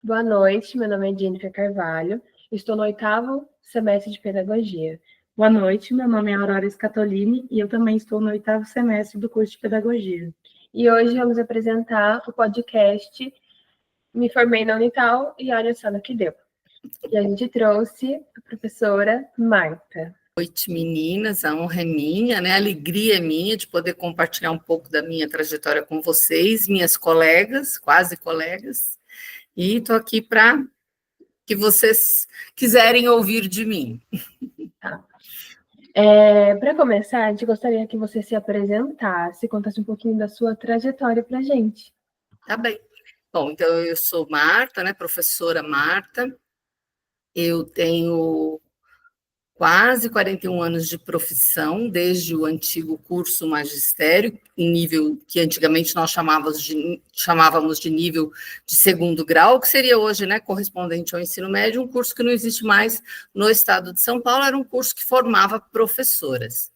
Boa noite, meu nome é Jennifer Carvalho, estou no 8º semestre de Pedagogia. Boa noite, meu nome é Aurora Scatolini e eu também estou no 8º semestre do curso de Pedagogia. E hoje vamos apresentar o podcast Me Formei na Unital e olha só no que deu. E a gente trouxe a professora Marta. Boa noite, meninas, a honra é minha, né? A alegria é minha de poder compartilhar um pouco da minha trajetória com vocês, minhas colegas, quase colegas, e estou aqui para que vocês quiserem ouvir de mim. Tá. Para começar, a gente gostaria que você se apresentasse, contasse um pouquinho da sua trajetória para a gente. Tá bem. Bom, então eu sou Marta, né? Professora Marta, eu tenho quase 41 anos de profissão, desde o antigo curso magistério, em nível que antigamente nós chamávamos de nível de segundo grau, que seria hoje, né, correspondente ao ensino médio, um curso que não existe mais no estado de São Paulo, era um curso que formava professoras.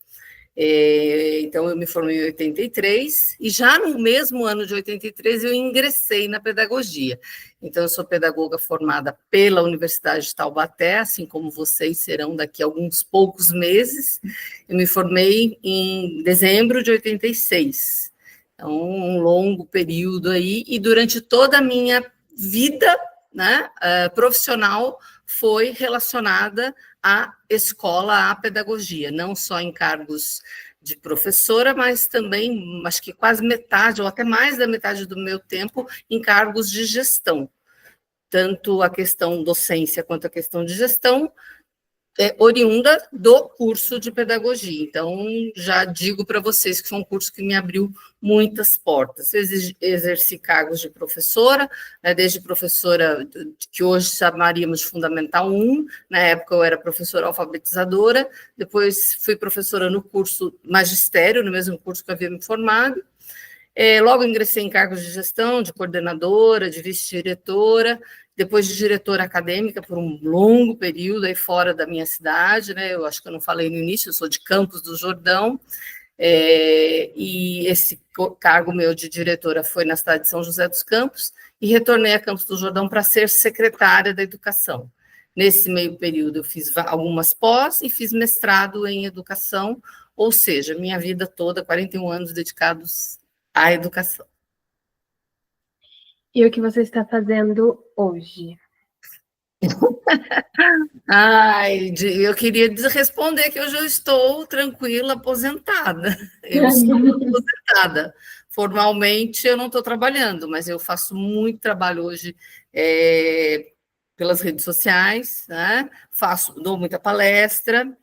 Então, eu me formei em 83, e já no mesmo ano de 83 eu ingressei na pedagogia. Então, eu sou pedagoga formada pela Universidade de Taubaté, assim como vocês serão daqui a alguns poucos meses. Eu me formei em dezembro de 86. Então, um longo período aí, e durante toda a minha vida, né, profissional foi relacionada à escola, à pedagogia, não só em cargos de professora, mas também, acho que quase metade, ou até mais da metade do meu tempo, em cargos de gestão. Tanto a questão docência quanto a questão de gestão oriunda do curso de pedagogia. Então, já digo para vocês que foi um curso que me abriu muitas portas. Eu exerci cargos de professora, né, desde professora que hoje chamaríamos de Fundamental 1, na época eu era professora alfabetizadora, depois fui professora no curso magistério, no mesmo curso que eu havia me formado. Logo ingressei em cargos de gestão, de coordenadora, de vice-diretora, depois de diretora acadêmica por um longo período aí fora da minha cidade, né? Eu acho que eu não falei no início, eu sou de Campos do Jordão, e esse cargo meu de diretora foi na cidade de São José dos Campos, e retornei a Campos do Jordão para ser secretária da educação. Nesse meio período eu fiz algumas pós e fiz mestrado em educação, ou seja, minha vida toda, 41 anos dedicados à educação. E o que você está fazendo hoje? Eu queria responder que hoje eu estou tranquila, aposentada. Eu estou aposentada. Formalmente, eu não estou trabalhando, mas eu faço muito trabalho hoje pelas redes sociais, né? Dou muita palestra.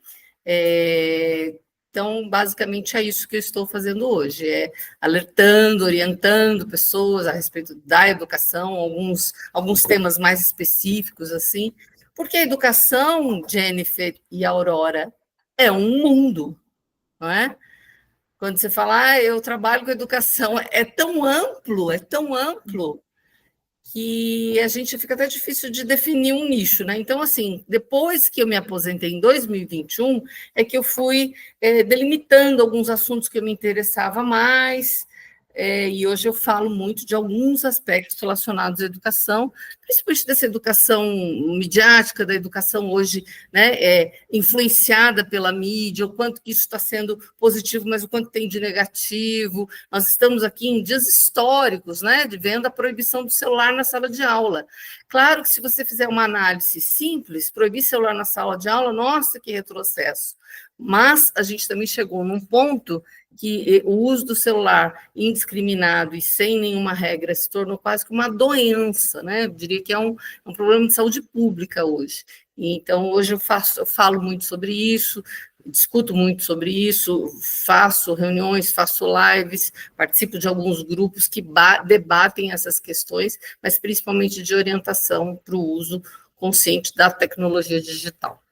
Então, basicamente, é isso que eu estou fazendo hoje, alertando, orientando pessoas a respeito da educação, alguns temas mais específicos, assim, porque a educação, Jennifer e Aurora, é um mundo, não é? Quando você fala, eu trabalho com educação, é tão amplo, que a gente fica até difícil de definir um nicho, né? Então, assim, depois que eu me aposentei em 2021, é que eu fui delimitando alguns assuntos que eu me interessava mais, e hoje eu falo muito de alguns aspectos relacionados à educação, principalmente dessa educação midiática, da educação hoje, né, influenciada pela mídia, o quanto que isso está sendo positivo, mas o quanto tem de negativo. Nós estamos aqui em dias históricos, né, de vendo a proibição do celular na sala de aula. Claro que se você fizer uma análise simples, proibir celular na sala de aula, nossa, que retrocesso. Mas a gente também chegou num ponto que o uso do celular indiscriminado e sem nenhuma regra se tornou quase que uma doença, né? Eu diria que é um problema de saúde pública hoje. Então, hoje eu falo muito sobre isso, discuto muito sobre isso, faço reuniões, faço lives, participo de alguns grupos que debatem essas questões, mas principalmente de orientação para o uso consciente da tecnologia digital.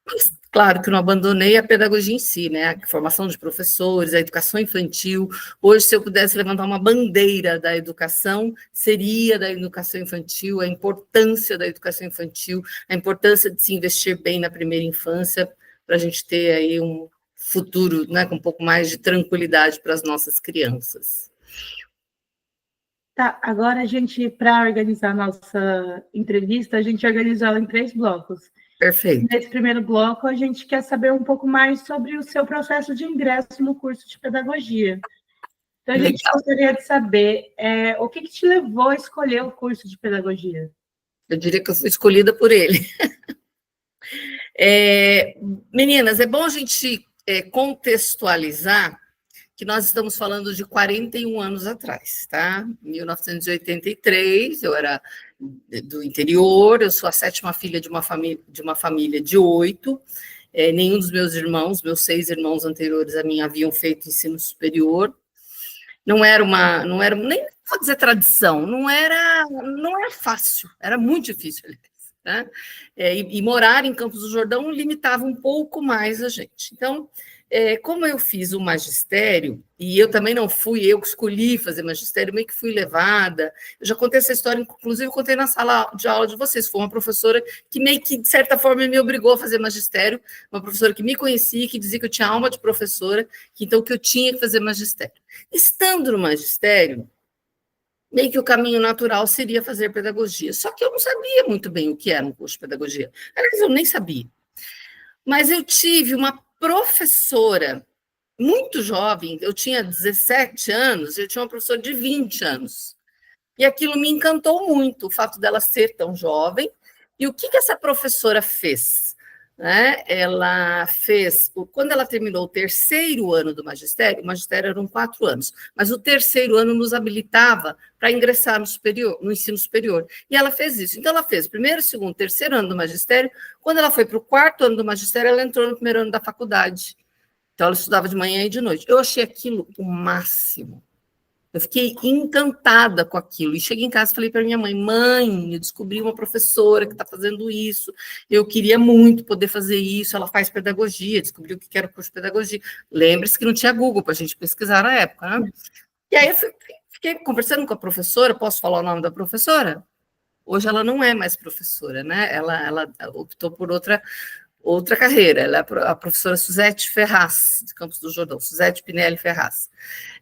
Mas, claro que não abandonei a pedagogia em si, né? A formação de professores, a educação infantil. Hoje, se eu pudesse levantar uma bandeira da educação, seria da educação infantil, a importância da educação infantil, a importância de se investir bem na primeira infância, para a gente ter aí um futuro, né, com um pouco mais de tranquilidade para as nossas crianças. Tá, agora a gente, para organizar a nossa entrevista, a gente organizou ela em 3 blocos. Perfeito. Nesse primeiro bloco, a gente quer saber um pouco mais sobre o seu processo de ingresso no curso de pedagogia. Então, a gente gostaria de saber o que te levou a escolher o curso de pedagogia? Eu diria que eu fui escolhida por ele. Meninas, é bom a gente contextualizar que nós estamos falando de 41 anos atrás, tá? 1983, eu era do interior, eu sou a 7ª filha de uma família de 8. Nenhum dos meus irmãos, meus 6 irmãos anteriores a mim, haviam feito ensino superior. Não era nem vou dizer tradição, não era fácil, era muito difícil, né? E morar em Campos do Jordão limitava um pouco mais a gente. Então, como eu fiz o magistério, e eu também não fui eu que escolhi fazer magistério, meio que fui levada, eu já contei essa história, inclusive contei na sala de aula de vocês, foi uma professora que meio que, de certa forma, me obrigou a fazer magistério, uma professora que me conhecia, que dizia que eu tinha alma de professora, então que eu tinha que fazer magistério. Estando no magistério, meio que o caminho natural seria fazer pedagogia, só que eu não sabia muito bem o que era um curso de pedagogia, aliás, eu nem sabia. Mas eu tive uma professora muito jovem, eu tinha 17 anos, eu tinha uma professora de 20 anos. E aquilo me encantou muito, o fato dela ser tão jovem. E o que essa professora fez? Ela fez, quando ela terminou o 3º ano do magistério, o magistério eram 4 anos, mas o 3º ano nos habilitava para ingressar no ensino superior. E ela fez isso. Então, ela fez 1º, 2º, 3º ano do magistério. Quando ela foi para o 4º ano do magistério, ela entrou no 1º ano da faculdade. Então, ela estudava de manhã e de noite. Eu achei aquilo o máximo. Eu fiquei encantada com aquilo. E cheguei em casa e falei para minha mãe, eu descobri uma professora que está fazendo isso, eu queria muito poder fazer isso, ela faz pedagogia, descobriu que era o curso de pedagogia. Lembre-se que não tinha Google para a gente pesquisar na época, né? E aí eu fiquei conversando com a professora, posso falar o nome da professora? Hoje ela não é mais professora, né? Ela optou por outra carreira, ela é a professora Suzete Ferraz, de Campos do Jordão, Suzete Pinelli Ferraz.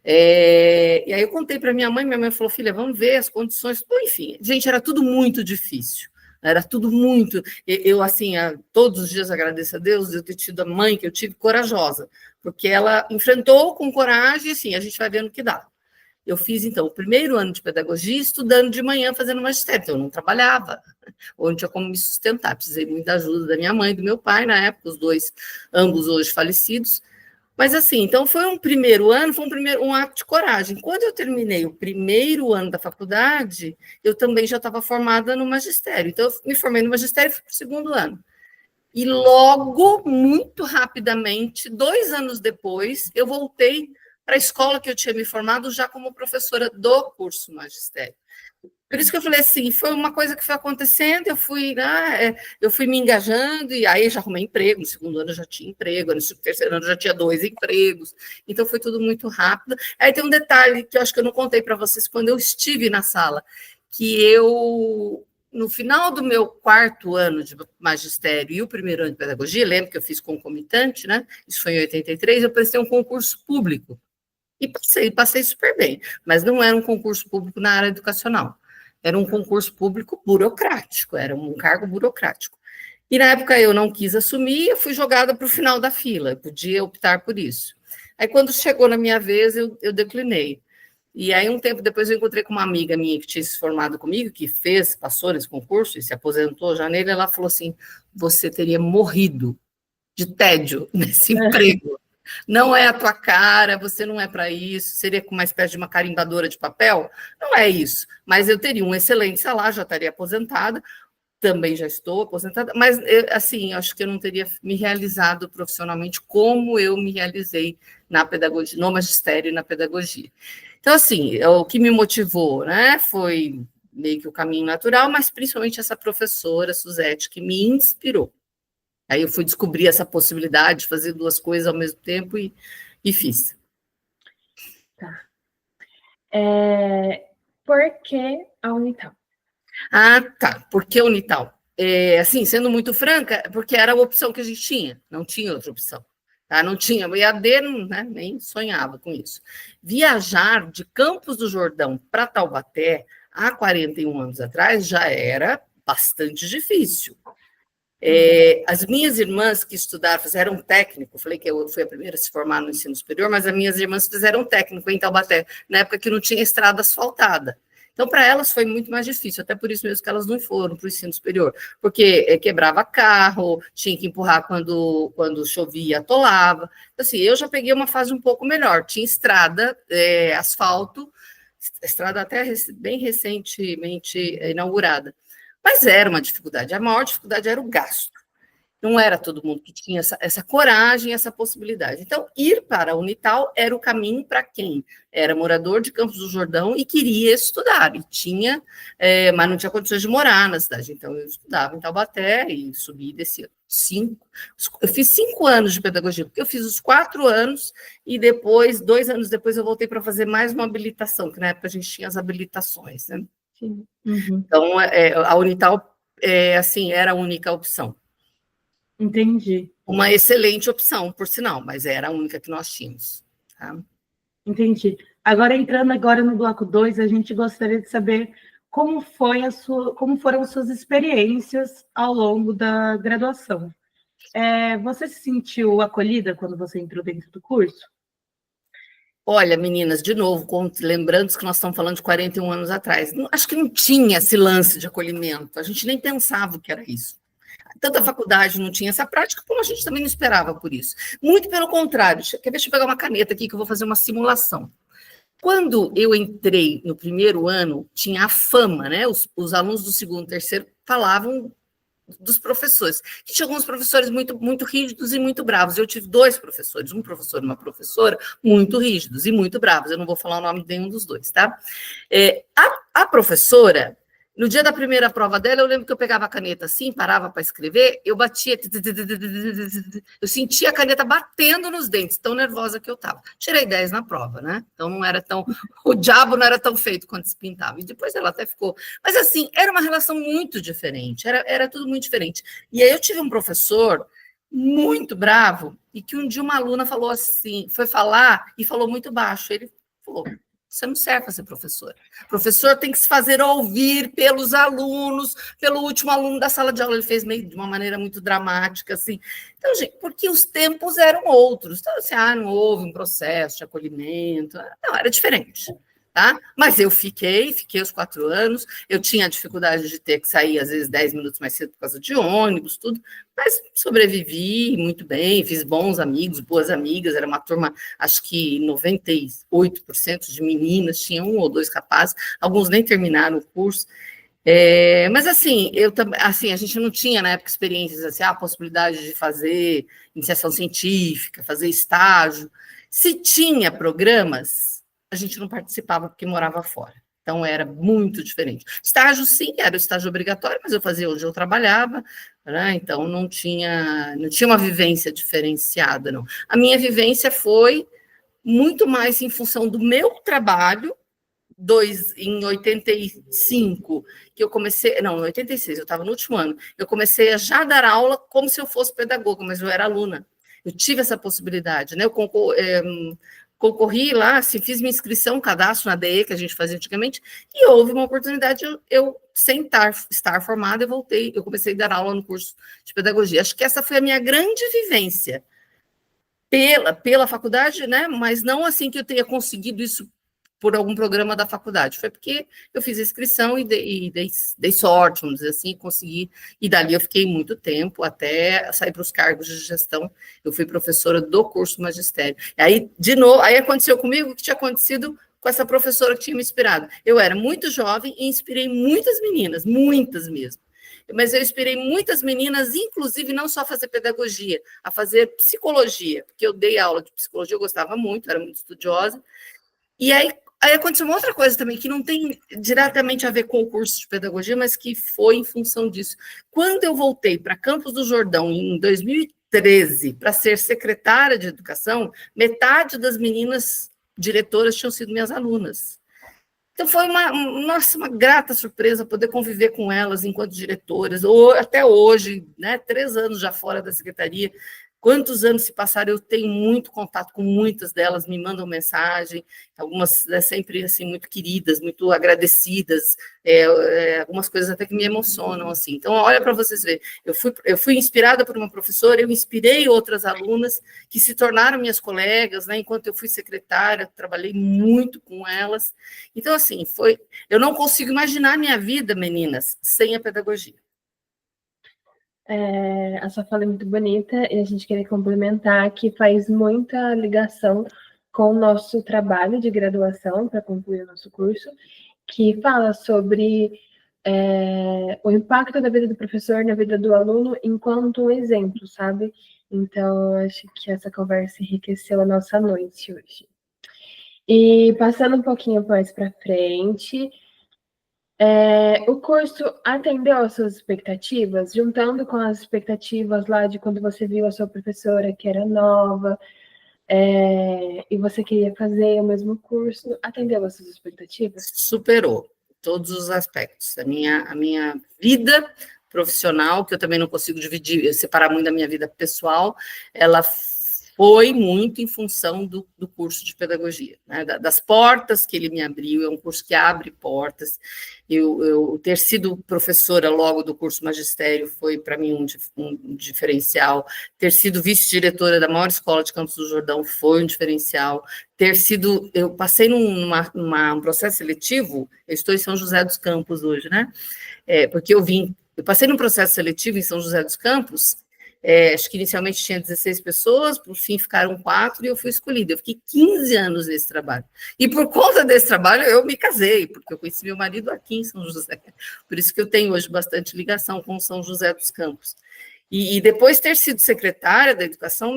E aí eu contei para minha mãe falou, filha, vamos ver as condições. Bom, enfim, gente, era tudo muito difícil, era tudo muito... Eu, assim, todos os dias agradeço a Deus de eu ter tido a mãe que eu tive corajosa, porque ela enfrentou com coragem, assim, a gente vai vendo o que dá. Eu fiz, então, o 1º ano de pedagogia, estudando de manhã, fazendo magistério, então eu não trabalhava, ou não tinha como me sustentar, precisei muito da ajuda da minha mãe e do meu pai, na época, os dois, ambos hoje falecidos, mas assim, então foi um 1º ano, foi um ato de coragem. Quando eu terminei o 1º ano da faculdade, eu também já estava formada no magistério, então eu me formei no magistério e fui para o 2º ano. E logo, muito rapidamente, 2 anos depois, eu voltei para a escola que eu tinha me formado já como professora do curso magistério. Por isso que eu falei assim, foi uma coisa que foi acontecendo, eu fui me engajando, e aí já arrumei emprego, no 2º ano eu já tinha emprego, no 3º ano eu já tinha 2 empregos, então foi tudo muito rápido. Aí tem um detalhe que eu acho que eu não contei para vocês quando eu estive na sala, que eu, no final do meu 4º ano de magistério e o 1º ano de pedagogia, lembro que eu fiz concomitante, né? Isso foi em 83, eu prestei um concurso público, e passei super bem, mas não era um concurso público na área educacional, era um concurso público burocrático, era um cargo burocrático. E na época eu não quis assumir, eu fui jogada para o final da fila, eu podia optar por isso. Aí quando chegou na minha vez, eu declinei. E aí um tempo depois eu encontrei com uma amiga minha que tinha se formado comigo, que passou nesse concurso e se aposentou já nele, ela falou assim, você teria morrido de tédio nesse emprego. Não é a tua cara, você não é para isso, seria com uma espécie de uma carimbadora de papel? Não é isso, mas eu teria um excelente salário, já estaria aposentada, também já estou aposentada, mas, assim, acho que eu não teria me realizado profissionalmente como eu me realizei na pedagogia, no magistério e na pedagogia. Então, assim, o que me motivou, né, foi meio que o caminho natural, mas principalmente essa professora, Suzete, que me inspirou. Aí eu fui descobrir essa possibilidade de fazer 2 coisas ao mesmo tempo e fiz. Tá. Por que a Unital? Ah, tá. Por que Unital? Assim, sendo muito franca, porque era a opção que a gente tinha, não tinha outra opção. Tá? Não tinha, o EAD né, nem sonhava com isso. Viajar de Campos do Jordão para Taubaté, há 41 anos atrás, já era bastante difícil. As minhas irmãs que estudaram, fizeram técnico, falei que eu fui a primeira a se formar no ensino superior, mas as minhas irmãs fizeram técnico em Taubaté, na época que não tinha estrada asfaltada. Então, para elas foi muito mais difícil, até por isso mesmo que elas não foram para o ensino superior, porque quebrava carro, tinha que empurrar quando chovia, atolava. Então, assim, eu já peguei uma fase um pouco melhor, tinha estrada, asfalto, estrada até bem recentemente inaugurada. Mas era uma dificuldade, a maior dificuldade era o gasto. Não era todo mundo que tinha essa coragem, essa possibilidade. Então, ir para a Unital era o caminho para quem era morador de Campos do Jordão e queria estudar, e tinha, mas não tinha condições de morar na cidade. Então, eu estudava em Taubaté e subi e descia 5. Eu fiz 5 anos de pedagogia, porque eu fiz os 4 anos e depois, 2 anos depois, eu voltei para fazer mais uma habilitação, que na época a gente tinha as habilitações, né? Sim. Então, a Unital, assim, era a única opção. Entendi. Uma excelente opção, por sinal, mas era a única que nós tínhamos. Tá? Entendi. Agora, entrando agora no bloco 2, a gente gostaria de saber como foram as suas experiências ao longo da graduação. Você se sentiu acolhida quando você entrou dentro do curso? Olha, meninas, de novo, lembrando que nós estamos falando de 41 anos atrás, acho que não tinha esse lance de acolhimento, a gente nem pensava que era isso. Tanto a faculdade não tinha essa prática, como a gente também não esperava por isso. Muito pelo contrário. Deixa eu pegar uma caneta aqui que eu vou fazer uma simulação. Quando eu entrei no primeiro ano, tinha a fama, né? Os alunos do segundo e terceiro falavam dos professores, que tinha alguns professores muito, muito rígidos e muito bravos. Eu tive 2 professores, um professor e uma professora, muito rígidos e muito bravos. Eu não vou falar o nome de nenhum dos dois, tá? A professora... No dia da primeira prova dela, eu lembro que eu pegava a caneta assim, parava para escrever, eu batia, eu sentia a caneta batendo nos dentes, tão nervosa que eu estava. Tirei 10 na prova, né? Então não era tão... O diabo não era tão feito quando se pintava. E depois ela até ficou... Mas assim, era uma relação muito diferente, era tudo muito diferente. E aí eu tive um professor muito bravo, e que um dia uma aluna falou assim, foi falar e falou muito baixo. Ele falou... Você não serve para ser professor. O professor tem que se fazer ouvir pelos alunos, pelo último aluno da sala de aula. Ele fez meio de uma maneira muito dramática, assim. Então, gente, porque os tempos eram outros. Então, assim, não houve um processo de acolhimento. Não, era diferente. Tá? Mas eu fiquei os 4 anos, eu tinha a dificuldade de ter que sair, às vezes, 10 minutos mais cedo por causa de ônibus, tudo, mas sobrevivi muito bem, fiz bons amigos, boas amigas, era uma turma, acho que 98% de meninas, tinha 1 ou 2 rapazes, alguns nem terminaram o curso, mas assim, a gente não tinha na época experiências, assim, a possibilidade de fazer iniciação científica, fazer estágio, se tinha programas, a gente não participava porque morava fora. Então, era muito diferente. Estágio, sim, era o estágio obrigatório, mas eu fazia onde eu trabalhava, né? Então não tinha uma vivência diferenciada, não. A minha vivência foi muito mais em função do meu trabalho, em 85, que eu comecei... Não, em 86, eu estava no último ano. Eu comecei a já dar aula como se eu fosse pedagoga, mas eu era aluna. Eu tive essa possibilidade, né? Eu concorri lá, assim, fiz minha inscrição, cadastro na DE, que a gente fazia antigamente, e houve uma oportunidade, eu sem estar formada, eu comecei a dar aula no curso de pedagogia. Acho que essa foi a minha grande vivência pela faculdade, né? Mas não assim que eu tenha conseguido isso por algum programa da faculdade, foi porque eu fiz a inscrição e dei sorte, vamos dizer assim, consegui, e dali eu fiquei muito tempo, até sair para os cargos de gestão, eu fui professora do curso magistério. E aí, de novo, aí aconteceu comigo o que tinha acontecido com essa professora que tinha me inspirado. Eu era muito jovem e inspirei muitas meninas, muitas mesmo. Mas eu inspirei muitas meninas, inclusive, não só a fazer pedagogia, a fazer psicologia, porque eu dei aula de psicologia, eu gostava muito, era muito estudiosa, e aí aconteceu uma outra coisa também, que não tem diretamente a ver com o curso de pedagogia, mas que foi em função disso. Quando eu voltei para Campos do Jordão, em 2013, para ser secretária de educação, metade das meninas diretoras tinham sido minhas alunas. Então, foi uma grata surpresa poder conviver com elas enquanto diretoras, ou até hoje, né, 3 anos já fora da secretaria, Quantos anos se passaram, eu tenho muito contato com muitas delas, me mandam mensagem, algumas sempre assim, muito queridas, muito agradecidas, algumas coisas até que me emocionam, assim. Então, olha para vocês verem, eu fui inspirada por uma professora, eu inspirei outras alunas que se tornaram minhas colegas, né? Enquanto eu fui secretária, trabalhei muito com elas. Então, assim, eu não consigo imaginar a minha vida, meninas, sem a pedagogia. A sua fala é muito bonita e a gente queria complementar que faz muita ligação com o nosso trabalho de graduação para concluir o nosso curso, que fala sobre o impacto da vida do professor na vida do aluno enquanto um exemplo, sabe? Então, acho que essa conversa enriqueceu a nossa noite hoje. E passando um pouquinho mais para frente, o curso atendeu às suas expectativas, juntando com as expectativas lá de quando você viu a sua professora que era nova, e você queria fazer o mesmo curso, atendeu às suas expectativas? Superou todos os aspectos. A minha vida profissional, que eu também não consigo separar muito da minha vida pessoal, ela foi muito em função do curso de pedagogia, né? Das portas que ele me abriu, é um curso que abre portas. Eu ter sido professora logo do curso magistério foi, para mim, um diferencial. Ter sido vice-diretora da maior escola de Campos do Jordão foi um diferencial. Eu passei num processo seletivo, eu estou em São José dos Campos hoje, né? Porque eu passei num processo seletivo em São José dos Campos. Acho que inicialmente tinha 16 pessoas, por fim ficaram 4 e eu fui escolhida. Eu fiquei 15 anos nesse trabalho. E por conta desse trabalho eu me casei, porque eu conheci meu marido aqui em São José. Por isso que eu tenho hoje bastante ligação com São José dos Campos. E depois ter sido secretária da educação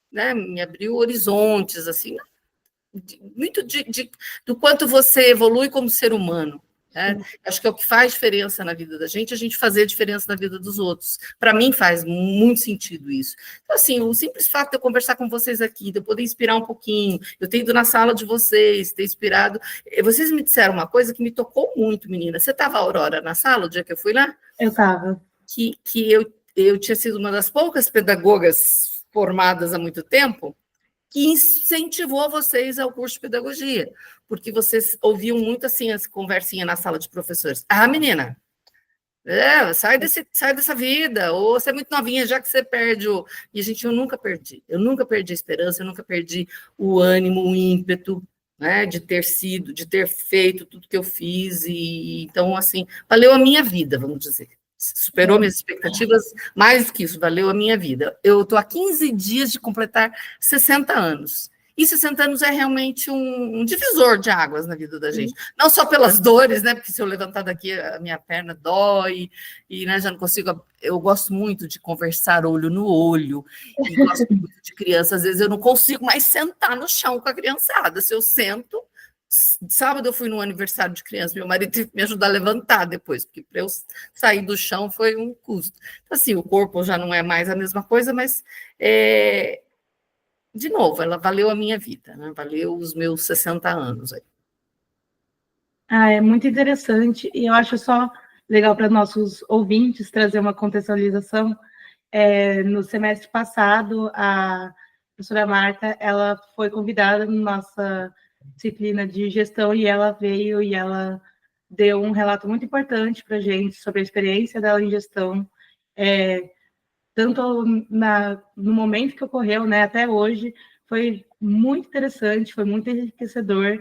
me abriu horizontes, assim, muito do quanto você evolui como ser humano. Acho que é o que faz diferença na vida da gente, a gente fazer a diferença na vida dos outros. Para mim faz muito sentido isso. Então, assim, o simples fato de eu conversar com vocês aqui, de eu poder inspirar um pouquinho, eu ter ido na sala de vocês, ter inspirado. Vocês me disseram uma coisa que me tocou muito, menina. Você estava, Aurora, na sala o dia que eu fui lá? Eu estava. Que eu tinha sido uma das poucas pedagogas formadas há muito tempo que incentivou vocês ao curso de pedagogia, porque vocês ouviam muito assim, essa conversinha na sala de professores. Ah, menina, sai dessa vida, ou você é muito novinha, já que você perde o... E, gente, eu nunca perdi a esperança, eu nunca perdi o ânimo, o ímpeto, né, de ter feito tudo que eu fiz, e então, assim, valeu a minha vida, vamos dizer. Superou minhas expectativas, mais que isso, valeu a minha vida. Eu estou há 15 dias de completar 60 anos. E 60 anos é realmente um divisor de águas na vida da gente. Não só pelas dores, né? Porque se eu levantar daqui, a minha perna dói, e né, já não consigo. Eu gosto muito de conversar olho no olho, e gosto muito de criança. Às vezes eu não consigo mais sentar no chão com a criançada. Se eu sento. Sábado eu fui no aniversário de criança, meu marido teve que me ajudar a levantar depois, porque para eu sair do chão foi um custo. Então, assim, o corpo já não é mais a mesma coisa, mas, de novo, ela valeu a minha vida, né? Valeu os meus 60 anos. Aí. É muito interessante, e eu acho só legal para nossos ouvintes trazer uma contextualização. No semestre passado, a professora Marta, ela foi convidada na nossa disciplina de gestão e ela veio e ela deu um relato muito importante para a gente sobre a experiência dela em gestão, tanto no momento que ocorreu, né, até hoje, foi muito interessante, foi muito enriquecedor.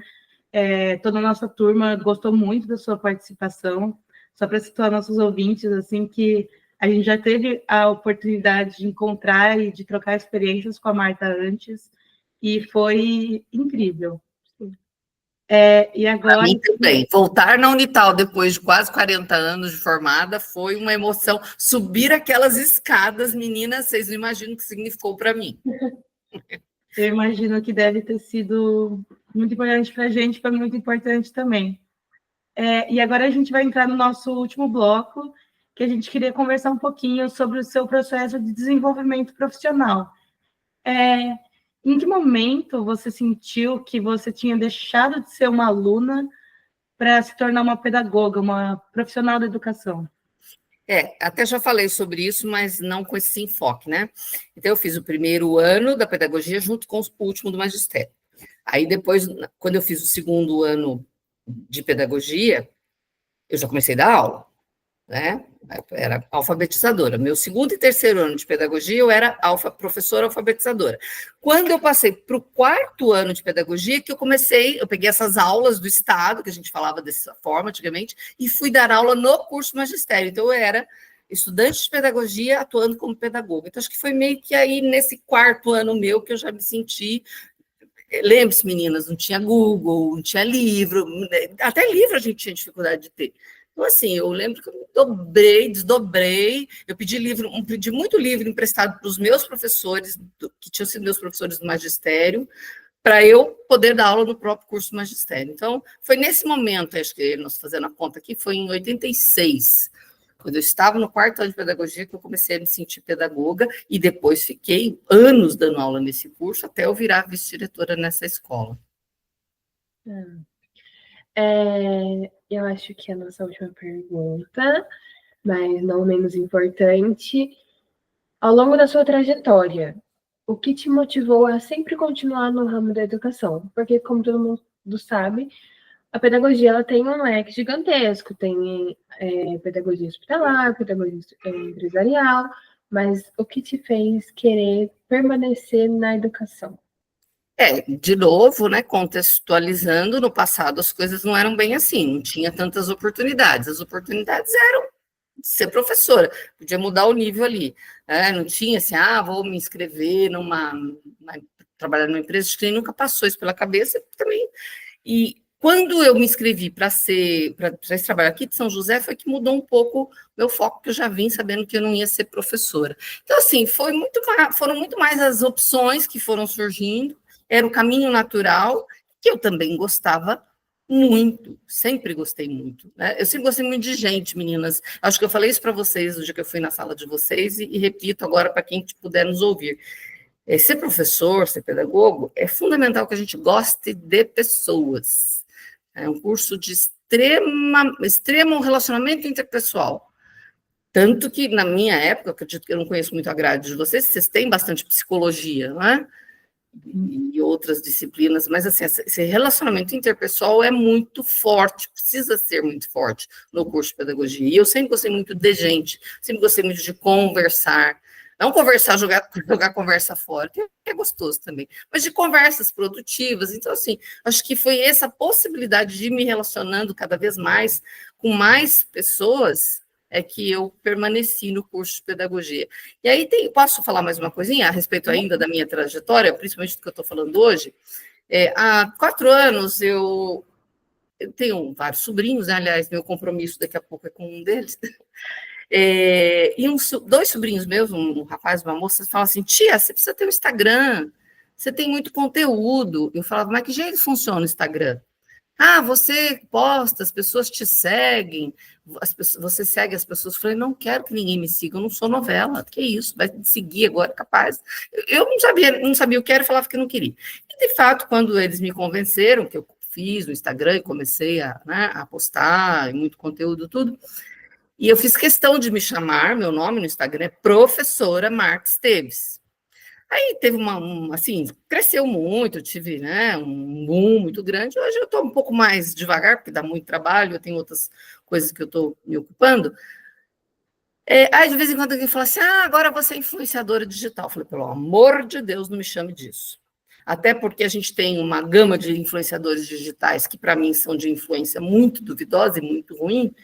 Toda a nossa turma gostou muito da sua participação. Só para situar nossos ouvintes, assim, que a gente já teve a oportunidade de encontrar e de trocar experiências com a Marta antes, e foi incrível. E agora... Para mim também. Voltar na Unital depois de quase 40 anos de formada foi uma emoção. Subir aquelas escadas, meninas, vocês não imaginam o que significou para mim. Eu imagino que deve ter sido muito importante para a gente, foi muito importante também. E agora a gente vai entrar no nosso último bloco, que a gente queria conversar um pouquinho sobre o seu processo de desenvolvimento profissional. Em que momento você sentiu que você tinha deixado de ser uma aluna para se tornar uma pedagoga, uma profissional da educação? Até já falei sobre isso, mas não com esse enfoque, né? Então, eu fiz o primeiro ano da pedagogia junto com o último do magistério. Aí, depois, quando eu fiz o segundo ano de pedagogia, eu já comecei a dar aula, né? Eu era alfabetizadora. Meu segundo e terceiro ano de pedagogia, eu era professora alfabetizadora. Quando eu passei para o quarto ano de pedagogia, que eu peguei essas aulas do Estado, que a gente falava dessa forma antigamente, e fui dar aula no curso magistério. Então, eu era estudante de pedagogia atuando como pedagoga. Então, acho que foi meio que aí, nesse quarto ano meu, que eu já me senti. Lembre-se, meninas, não tinha Google, não tinha livro, até livro a gente tinha dificuldade de ter. Então, assim, eu lembro que eu me desdobrei, eu pedi muito livro emprestado para os meus professores, que tinham sido meus professores do magistério, para eu poder dar aula no próprio curso magistério. Então, foi nesse momento, acho que nós fazendo a conta aqui, foi em 86, quando eu estava no quarto ano de pedagogia, que eu comecei a me sentir pedagoga, e depois fiquei anos dando aula nesse curso, até eu virar vice-diretora nessa escola. Eu acho que a nossa última pergunta, mas não menos importante, ao longo da sua trajetória, o que te motivou a sempre continuar no ramo da educação? Porque, como todo mundo sabe, a pedagogia ela tem um leque gigantesco, tem pedagogia hospitalar, pedagogia empresarial, mas o que te fez querer permanecer na educação? De novo, né, contextualizando, no passado as coisas não eram bem assim, não tinha tantas oportunidades, as oportunidades eram ser professora, podia mudar o nível ali, né? Não tinha assim, vou me inscrever trabalhar numa empresa, acho que nunca passou isso pela cabeça também. E quando eu me inscrevi para esse trabalho aqui de São José, foi que mudou um pouco meu foco, que eu já vim sabendo que eu não ia ser professora. Então, assim, foram muito mais as opções que foram surgindo, era o caminho natural, que eu também gostava muito, sempre gostei muito, né? Eu sempre gostei muito de gente, meninas. Acho que eu falei isso para vocês no dia que eu fui na sala de vocês e repito agora para quem puder nos ouvir. Ser professor, ser pedagogo, é fundamental que a gente goste de pessoas. É um curso de extremo relacionamento interpessoal. Tanto que, na minha época, acredito que eu não conheço muito a grade de vocês têm bastante psicologia, não é? E outras disciplinas, mas assim, esse relacionamento interpessoal é muito forte, precisa ser muito forte no curso de pedagogia. E eu sempre gostei muito de gente, sempre gostei muito de conversar, não conversar, jogar conversa fora, que é gostoso também, mas de conversas produtivas. Então, assim, acho que foi essa possibilidade de ir me relacionando cada vez mais com mais pessoas que eu permaneci no curso de pedagogia. E aí, posso falar mais uma coisinha a respeito ainda da minha trajetória, principalmente do que eu estou falando hoje? Há 4 anos, eu tenho vários sobrinhos, né? Aliás, meu compromisso daqui a pouco é com um deles. E 2 sobrinhos meus, um rapaz e uma moça, falam assim, tia, você precisa ter um Instagram, você tem muito conteúdo. Eu falava, mas que jeito funciona o Instagram? Você posta, as pessoas te seguem, você segue as pessoas. Eu falei, não quero que ninguém me siga, eu não sou novela, que isso, vai me seguir agora, capaz. Eu não sabia o que era e falava que não queria. E, de fato, quando eles me convenceram, que eu fiz no Instagram e comecei a postar, muito conteúdo, tudo, e eu fiz questão de me chamar, meu nome no Instagram é Professora Marta Esteves. Aí teve assim, cresceu muito, eu tive, né, um boom muito grande. Hoje eu estou um pouco mais devagar, porque dá muito trabalho, eu tenho outras coisas que eu estou me ocupando. Aí, de vez em quando, alguém fala assim, agora você é influenciadora digital. Eu falei, pelo amor de Deus, não me chame disso. Até porque a gente tem uma gama de influenciadores digitais que, para mim, são de influência muito duvidosa e muito ruim.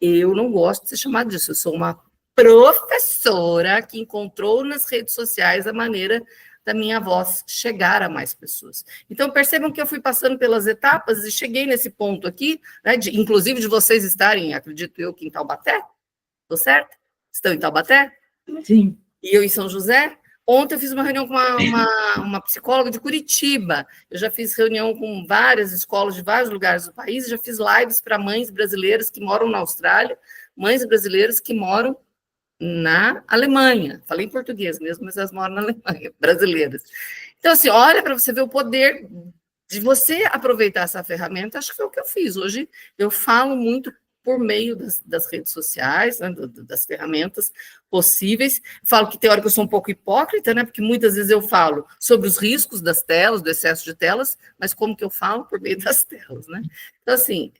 Eu não gosto de ser chamada disso, eu sou uma professora que encontrou nas redes sociais a maneira da minha voz chegar a mais pessoas. Então, percebam que eu fui passando pelas etapas e cheguei nesse ponto aqui, né, inclusive de vocês estarem, acredito eu, que em Taubaté, estou certo? Estão em Taubaté? Sim. E eu em São José? Ontem eu fiz uma reunião com uma psicóloga de Curitiba. Eu já fiz reunião com várias escolas de vários lugares do país, já fiz lives para mães brasileiras que moram na Austrália, mães brasileiras que moram na Alemanha. Falei em português mesmo, mas elas moram na Alemanha, brasileiras. Então, assim, olha para você ver o poder de você aproveitar essa ferramenta. Acho que foi o que eu fiz. Hoje eu falo muito por meio das redes sociais, né, das ferramentas possíveis. Falo que tem hora que eu sou um pouco hipócrita, né, porque muitas vezes eu falo sobre os riscos das telas, do excesso de telas, mas como que eu falo? Por meio das telas, né? Então, assim,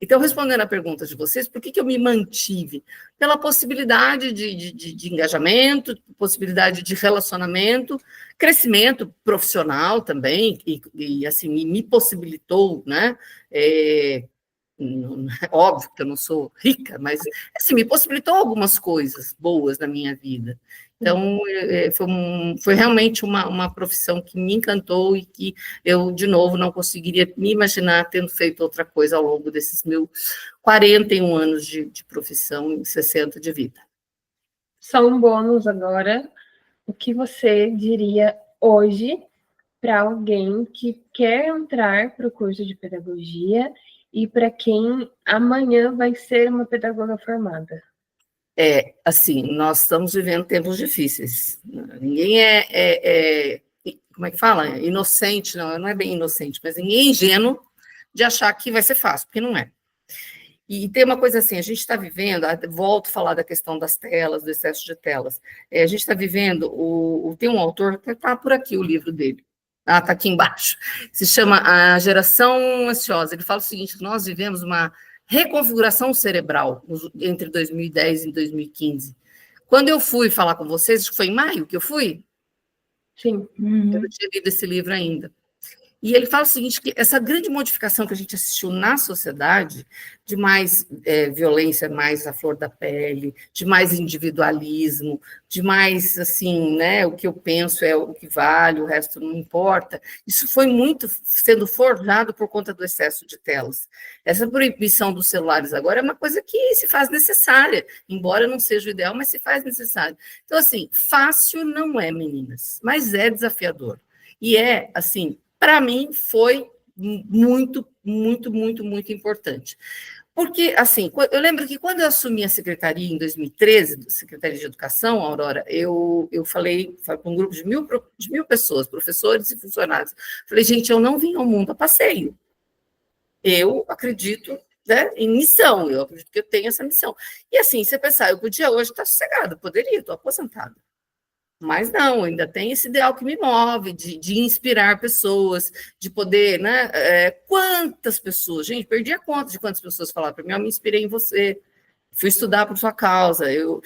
então, respondendo a pergunta de vocês, por que eu me mantive? Pela possibilidade de engajamento, possibilidade de relacionamento, crescimento profissional também, e assim, me possibilitou, né? Óbvio que eu não sou rica, mas assim, me possibilitou algumas coisas boas na minha vida. Então, foi realmente uma profissão que me encantou e que eu, de novo, não conseguiria me imaginar tendo feito outra coisa ao longo desses meus 41 anos de profissão e 60 de vida. Só um bônus agora. O que você diria hoje para alguém que quer entrar para o curso de pedagogia e para quem amanhã vai ser uma pedagoga formada? Assim, nós estamos vivendo tempos difíceis. Ninguém como é que fala? Inocente, não é bem inocente, mas ninguém é ingênuo de achar que vai ser fácil, porque não é. E tem uma coisa assim, a gente está vivendo, volto a falar da questão das telas, do excesso de telas, a gente está vivendo, tem um autor, está por aqui o livro dele, está aqui embaixo, se chama A Geração Ansiosa. Ele fala o seguinte, que nós vivemos uma reconfiguração cerebral entre 2010 e 2015. Quando eu fui falar com vocês, acho que foi em maio que eu fui? Sim. Eu não tinha lido esse livro ainda. E ele fala o seguinte, que essa grande modificação que a gente assistiu na sociedade, de mais violência, mais à flor da pele, de mais individualismo, de mais, assim, né, o que eu penso é o que vale, o resto não importa, isso foi muito sendo forjado por conta do excesso de telas. Essa proibição dos celulares agora é uma coisa que se faz necessária, embora não seja o ideal, mas se faz necessário. Então, assim, fácil não é, meninas, mas é desafiador. E assim, para mim, foi muito, muito, muito, muito importante. Porque, assim, eu lembro que quando eu assumi a secretaria em 2013, Secretaria de Educação, Aurora, eu falei para um grupo de mil pessoas, professores e funcionários, falei, gente, eu não vim ao mundo a passeio. Eu acredito, né, em missão, eu acredito que eu tenho essa missão. E, assim, você pensar, eu podia hoje estar sossegada, poderia, estou aposentada. Mas não, ainda tem esse ideal que me move, de inspirar pessoas, de poder, né? Quantas pessoas, gente, perdi a conta de quantas pessoas falaram para mim, eu me inspirei em você, fui estudar por sua causa, eu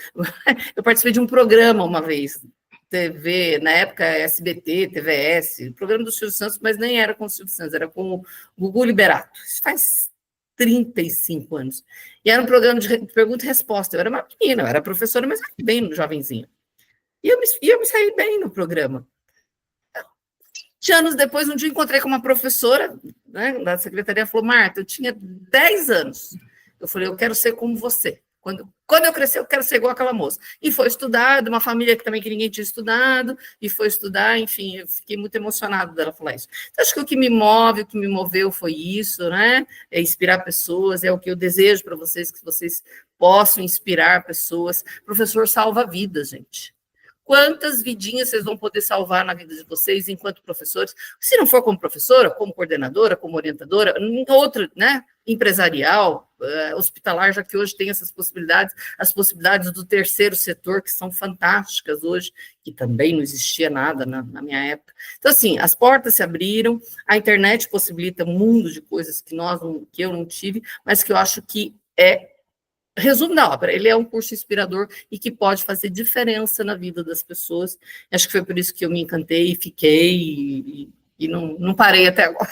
participei de um programa uma vez, TV, na época SBT, TVS, o programa do Silvio Santos, mas nem era com o Silvio Santos, era com o Gugu Liberato, isso faz 35 anos, e era um programa de pergunta e resposta, eu era uma menina, eu era professora, mas bem jovenzinha. E eu me saí bem no programa. 20 anos depois, um dia encontrei com uma professora, né, da secretaria, falou, Marta, eu tinha 10 anos. Eu falei, eu quero ser como você. Quando eu crescer, eu quero ser igual aquela moça. E foi estudar, de uma família que também que ninguém tinha estudado, e foi estudar, enfim, eu fiquei muito emocionada dela falar isso. Então, acho que o que me move, o que me moveu foi isso, né? É inspirar pessoas, é o que eu desejo para vocês, que vocês possam inspirar pessoas. Professor salva vidas, gente. Quantas vidinhas vocês vão poder salvar na vida de vocês enquanto professores? Se não for como professora, como coordenadora, como orientadora, outra, né, empresarial, hospitalar, já que hoje tem essas possibilidades, as possibilidades do terceiro setor, que são fantásticas hoje, que também não existia nada na minha época. Então, assim, as portas se abriram, a internet possibilita um mundo de coisas que eu não tive, mas que eu acho que resumo da ópera, ele é um curso inspirador e que pode fazer diferença na vida das pessoas. Acho que foi por isso que eu me encantei e fiquei e não parei até agora.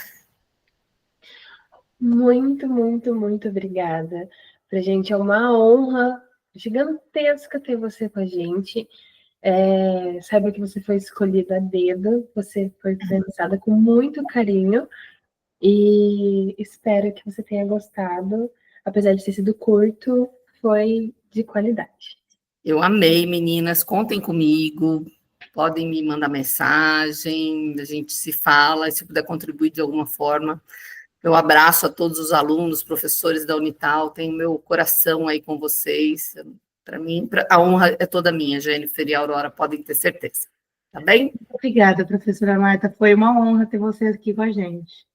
Muito, muito, muito obrigada. Para a gente é uma honra gigantesca ter você com a gente. Saiba que você foi escolhida a dedo, você foi pensada com muito carinho e espero que você tenha gostado. Apesar de ter sido curto, foi de qualidade. Eu amei, meninas, contem comigo, podem me mandar mensagem, a gente se fala, se puder contribuir de alguma forma. Eu abraço a todos os alunos, professores da Unital, tenho meu coração aí com vocês. Para mim, a honra é toda minha, Jennifer e Aurora, podem ter certeza. Tá bem? Obrigada, professora Marta, foi uma honra ter você aqui com a gente.